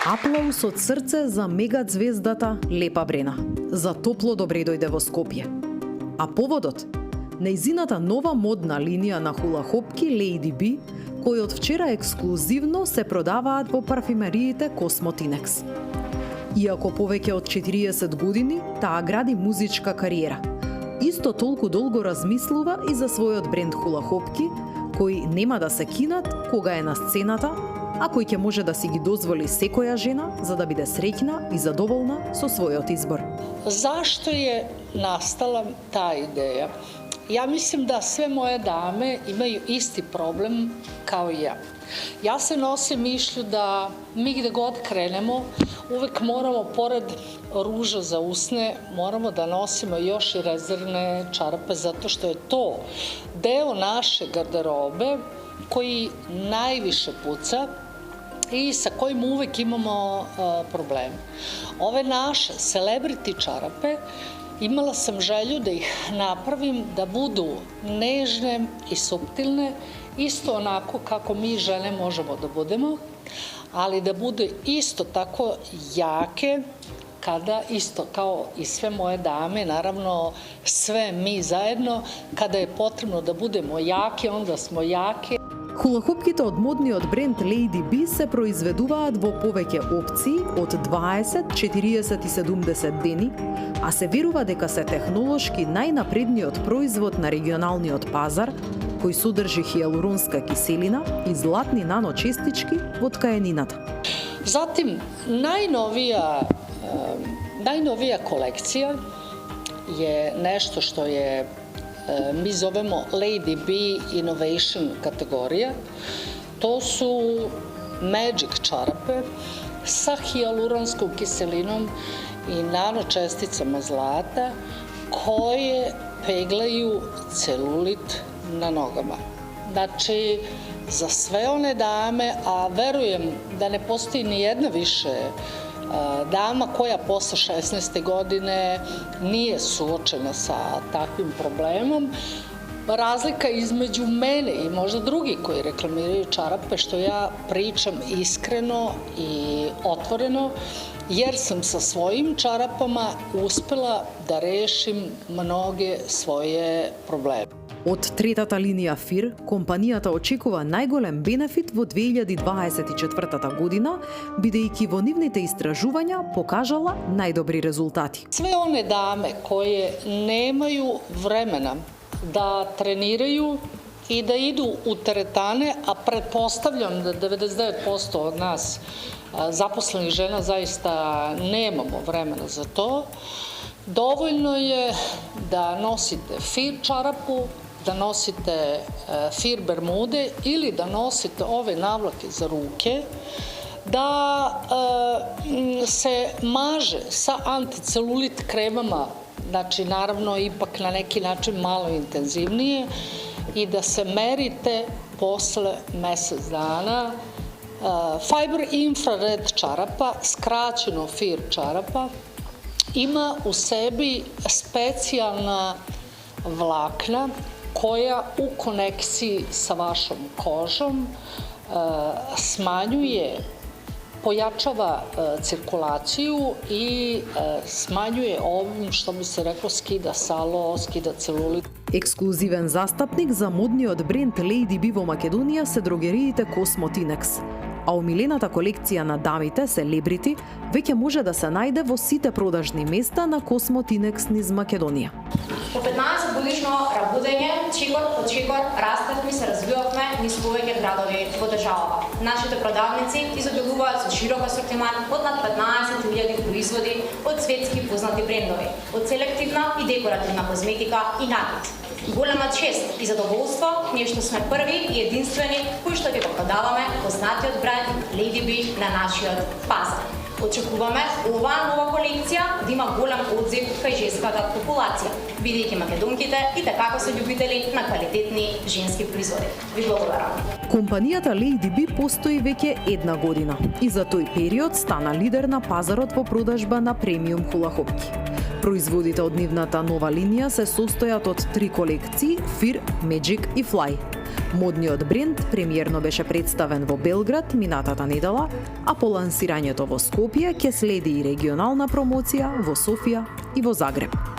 Аплауз од срце за мегазвездата Лепа Брена. За топло добре дојде во Скопје. А поводот? Нејзината нова модна линија на хула-хопки Lady B, кои од вчера ексклузивно се продаваат во парфимериите Космотинекс. Иако повеќе од 40 години, таа гради музичка кариера. Исто толку долго размислува и за својот бренд хула-хопки, кои нема да се кинат кога е на сцената, а кој ќе може да си ги дозволи секоја жена за да биде среќна и задоволна со својот избор. Zašto je nastala ta ideja? Ja mislim da sve moje dame imaju isti problem kao i ja. Ja se nosim mišlju da mi gde god krenemo, uvek moramo, pored ruža za usne, moramo da nosimo još i rezervne čarape, zato što je to deo naše garderobe koji najviše puca i sa kojim uvek imamo probleme. Ove naše celebrity čarape imala sam želju da ih napravim da budu nežne i suptilne, isto onako kako mi žene možemo da budemo, ali da budu isto tako jake, kada isto kao i sve moje dame, naravno sve mi zajedno, kada je potrebno da budemo jake, onda smo jake. Хула-хопките од модниот бренд Lady B се произведуваат во повеќе опции од 20, 40 и 70 дени, а се верува дека се технолошки најнапредниот производ на регионалниот пазар, кој содржи хијалуронска киселина и златни наночестички во ткаенината. Zatim, najnovija kolekcija je nešto što je mi zovemo Lady B Innovation kategorija. To su Magic čarape sa hijaluronskom kiselinom i nanočesticama zlata koje peglaju celulit na nogama. Znači, za sve one dame, a verujem da ne postoji ni jedna više dama koja posle 16. godine nije suočena sa takvim problemom. Razlika između mene i možda drugi koji reklamiraju čarape, što ja pričam iskreno i otvoreno, jer sam sa svojim čarapama uspela da rešim mnoge svoje probleme. Од третата линија FIR, компанијата очекува најголем бенефит во 2024 година, бидејќи во нивните истражувања покажала најдобри резултати. Sve one dame koje nemaju vremena da treniraju i da idu u teretane, a pretpostavljam da 99% od nas zaposlenih žena zaista nemamo vremena za to, dovoljno je da nosite FIR čarapu, da nosite FIR bermude ili da nosite ove navlake za ruke, da se maže sa anticelulit kremama, znači naravno ipak na neki način malo intenzivnije i da se merite posle mesec dana. Fiber infrared čarapa, skraćeno FIR čarapa, ima u sebi specijalna vlakna koja u konekciji sa vašom kožom smanjuje, pojačava cirkulaciju i smanjuje ovim, što bi se reklo, skida salo, skida celulit. Ексклузивен застапник за модниот бренд Lady B во Македонија се дрогериите Космотинекс, а омилената колекција на дамите, селебрити, веќе може да се најде во сите продажни места на Космотинекс низ Македонија. По 15 годишно работење, чигор по чигор, растевме се развивавме низ повеќе градови во државата. Нашите продавници изобилуваат со широк асортиман од над 15.000 производи од светски познати брендови, од селективна и декоративна козметика и накид. Голема чест и задоволство, ние што сме први и единствени кои што ќе го продаваме познатиот бренд Lady B на нашиот пазар. Очекуваме оваа нова колекција да има голем одзив кај женската популација, бидејќи македонките и така се љубители на квалитетни женски производи. Ви благодарам. Компанијата Lady B постои веќе една година и за тој период стана лидер на пазарот во продажба на премиум хула-хопки. Производите од нивната нова линија се состојат од 3 колекции FIR, Magic и Fly. Модниот бренд премиерно беше представен во Белград минатата недела, а по лансирањето во Скопје ќе следи и регионална промоција во Софија и во Загреб.